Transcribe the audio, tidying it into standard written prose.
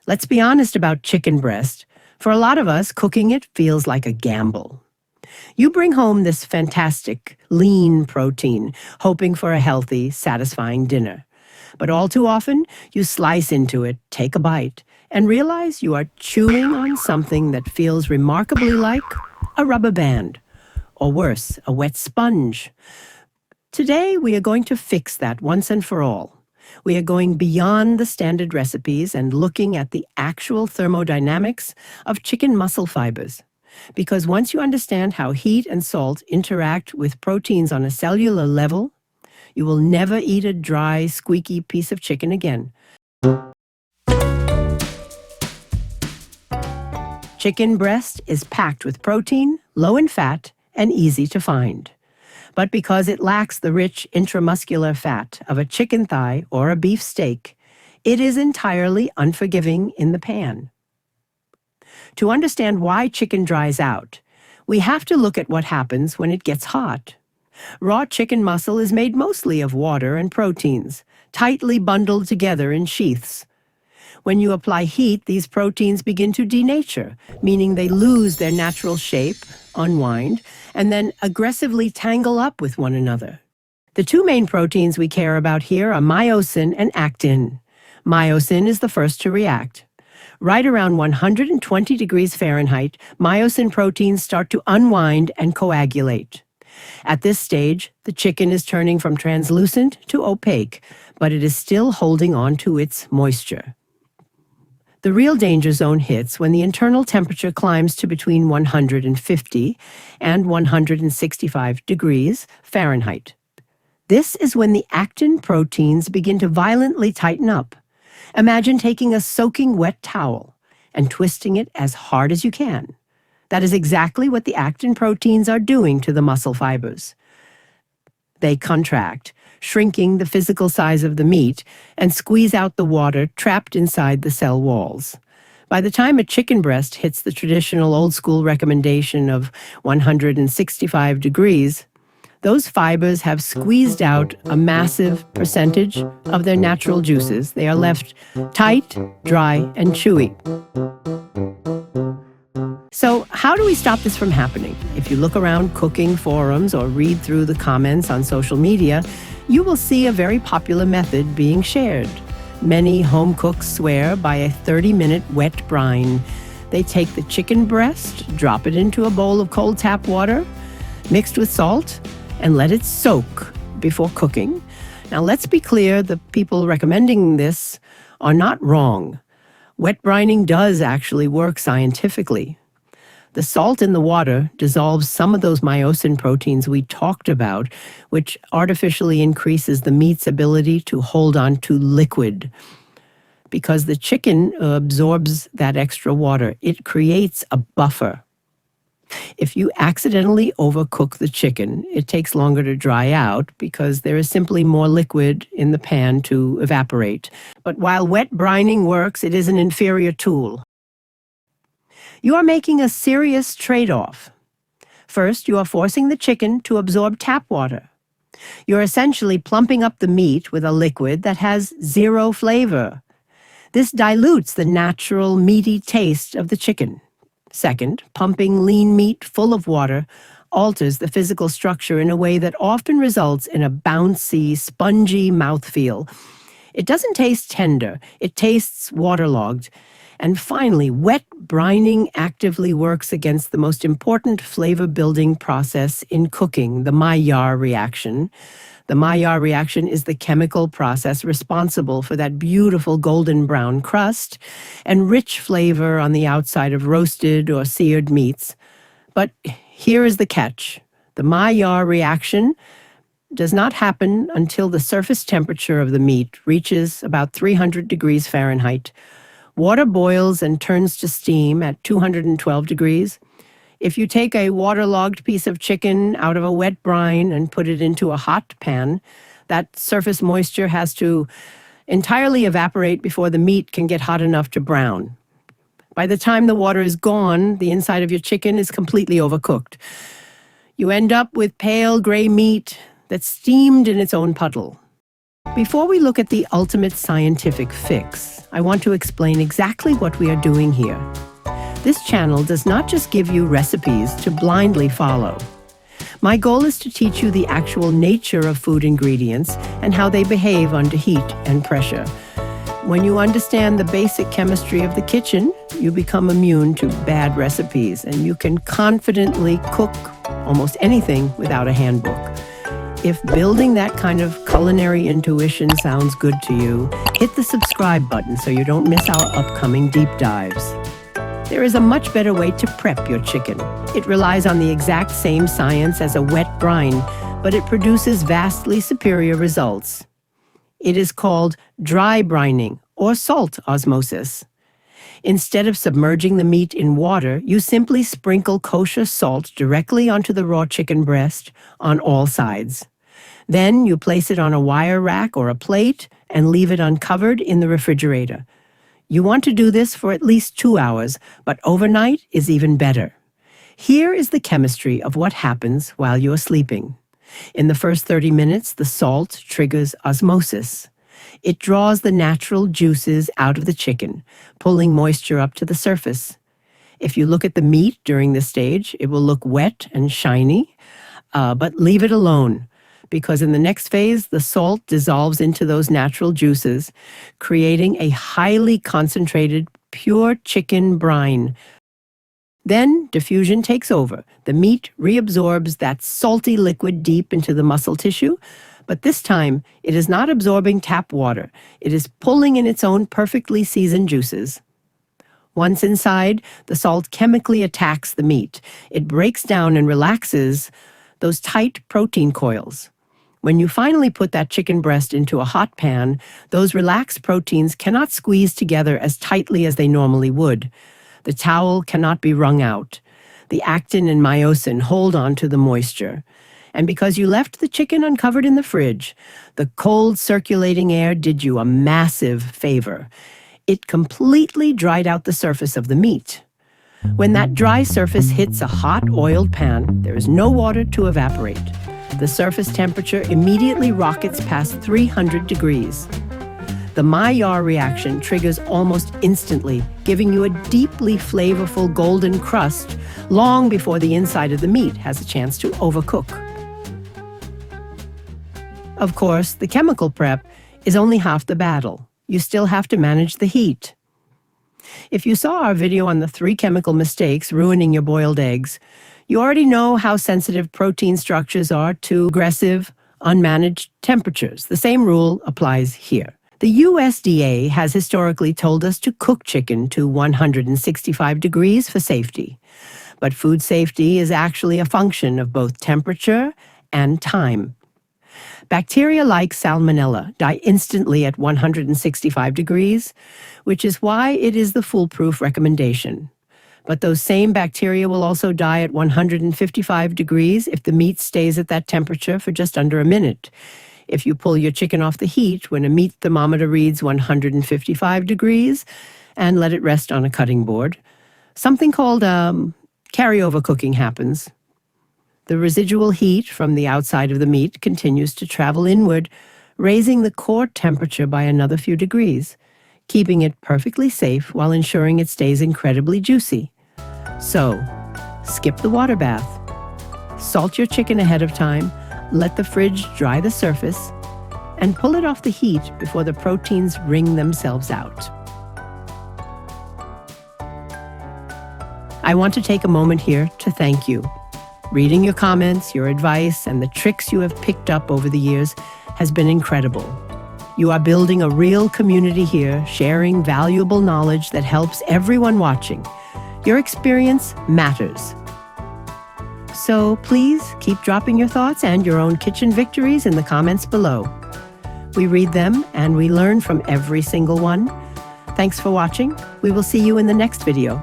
Let's be honest about chicken breast. For a lot of us, cooking it feels like a gamble. You bring home this fantastic, lean protein, hoping for a healthy, satisfying dinner. But all too often, you slice into it, take a bite, and realize you are chewing on something that feels remarkably like a rubber band, or worse, a wet sponge. Today, we are going to fix that once and for all. We are going beyond the standard recipes and looking at the actual thermodynamics of chicken muscle fibers. Because once you understand how heat and salt interact with proteins on a cellular level, you will never eat a dry, squeaky piece of chicken again. Chicken breast is packed with protein, low in fat, and easy to find. But because it lacks the rich intramuscular fat of a chicken thigh or a beef steak, it is entirely unforgiving in the pan. To understand why chicken dries out, we have to look at what happens when it gets hot. Raw chicken muscle is made mostly of water and proteins, tightly bundled together in sheaths. When you apply heat, these proteins begin to denature, meaning they lose their natural shape, unwind, and then aggressively tangle up with one another. The two main proteins we care about here are myosin and actin. Myosin is the first to react. Right around 120 degrees Fahrenheit, myosin proteins start to unwind and coagulate. At this stage, the chicken is turning from translucent to opaque, but it is still holding on to its moisture. The real danger zone hits when the internal temperature climbs to between 150 and 165 degrees Fahrenheit. This is when the actin proteins begin to violently tighten up. Imagine taking a soaking wet towel and twisting it as hard as you can. That is exactly what the actin proteins are doing to the muscle fibers. They contract, shrinking the physical size of the meat, and squeeze out the water trapped inside the cell walls. By the time a chicken breast hits the traditional old-school recommendation of 165 degrees, those fibers have squeezed out a massive percentage of their natural juices. They are left tight, dry, and chewy. So how do we stop this from happening? If you look around cooking forums or read through the comments on social media, you will see a very popular method being shared. Many home cooks swear by a 30-minute wet brine. They take the chicken breast, drop it into a bowl of cold tap water, mixed with salt, and let it soak before cooking. Now let's be clear, the people recommending this are not wrong. Wet brining does actually work scientifically. The salt in the water dissolves some of those myosin proteins we talked about, which artificially increases the meat's ability to hold on to liquid. Because the chicken absorbs that extra water, it creates a buffer. If you accidentally overcook the chicken, it takes longer to dry out because there is simply more liquid in the pan to evaporate. But while wet brining works, it is an inferior tool. You are making a serious trade-off. First, you are forcing the chicken to absorb tap water. You're essentially plumping up the meat with a liquid that has zero flavor. This dilutes the natural, meaty taste of the chicken. Second, pumping lean meat full of water alters the physical structure in a way that often results in a bouncy, spongy mouthfeel. It doesn't taste tender, it tastes waterlogged. And finally, wet brining actively works against the most important flavor-building process in cooking, the Maillard reaction. The Maillard reaction is the chemical process responsible for that beautiful golden brown crust and rich flavor on the outside of roasted or seared meats. But here is the catch. The Maillard reaction does not happen until the surface temperature of the meat reaches about 300 degrees Fahrenheit. Water boils and turns to steam at 212 degrees. If you take a waterlogged piece of chicken out of a wet brine and put it into a hot pan, that surface moisture has to entirely evaporate before the meat can get hot enough to brown. By the time the water is gone, the inside of your chicken is completely overcooked. You end up with pale gray meat that's steamed in its own puddle. Before we look at the ultimate scientific fix, I want to explain exactly what we are doing here. This channel does not just give you recipes to blindly follow. My goal is to teach you the actual nature of food ingredients and how they behave under heat and pressure. When you understand the basic chemistry of the kitchen, you become immune to bad recipes, and you can confidently cook almost anything without a handbook. If building that kind of culinary intuition sounds good to you, hit the subscribe button so you don't miss our upcoming deep dives. There is a much better way to prep your chicken. It relies on the exact same science as a wet brine, but it produces vastly superior results. It is called dry brining or salt osmosis. Instead of submerging the meat in water, you simply sprinkle kosher salt directly onto the raw chicken breast on all sides. Then you place it on a wire rack or a plate and leave it uncovered in the refrigerator. You want to do this for at least 2 hours, but overnight is even better. Here is the chemistry of what happens while you're sleeping. In the first 30 minutes, the salt triggers osmosis. It draws the natural juices out of the chicken, pulling moisture up to the surface. If you look at the meat during this stage, it will look wet and shiny, but leave it alone, because in the next phase, the salt dissolves into those natural juices, creating a highly concentrated, pure chicken brine. Then diffusion takes over. The meat reabsorbs that salty liquid deep into the muscle tissue, but this time it is not absorbing tap water. It is pulling in its own perfectly seasoned juices. Once inside, the salt chemically attacks the meat. It breaks down and relaxes those tight protein coils. When you finally put that chicken breast into a hot pan, those relaxed proteins cannot squeeze together as tightly as they normally would. The towel cannot be wrung out. The actin and myosin hold on to the moisture. And because you left the chicken uncovered in the fridge, the cold circulating air did you a massive favor. It completely dried out the surface of the meat. When that dry surface hits a hot, oiled pan, there is no water to evaporate. The surface temperature immediately rockets past 300 degrees. The Maillard reaction triggers almost instantly, giving you a deeply flavorful golden crust long before the inside of the meat has a chance to overcook. Of course, the chemical prep is only half the battle. You still have to manage the heat. If you saw our video on the 3 chemical mistakes ruining your boiled eggs, you already know how sensitive protein structures are to aggressive, unmanaged temperatures. The same rule applies here. The USDA has historically told us to cook chicken to 165 degrees for safety. But food safety is actually a function of both temperature and time. Bacteria like Salmonella die instantly at 165 degrees, which is why it is the foolproof recommendation. But those same bacteria will also die at 155 degrees if the meat stays at that temperature for just under a minute. If you pull your chicken off the heat when a meat thermometer reads 155 degrees and let it rest on a cutting board, something called carryover cooking happens. The residual heat from the outside of the meat continues to travel inward, raising the core temperature by another few degrees, keeping it perfectly safe while ensuring it stays incredibly juicy. So, skip the water bath. Salt your chicken ahead of time, let the fridge dry the surface, and pull it off the heat before the proteins wring themselves out. I want to take a moment here to thank you. Reading your comments, your advice, and the tricks you have picked up over the years has been incredible. You are building a real community here, sharing valuable knowledge that helps everyone watching. Your experience matters. So please keep dropping your thoughts and your own kitchen victories in the comments below. We read them and we learn from every single one. Thanks for watching. We will see you in the next video.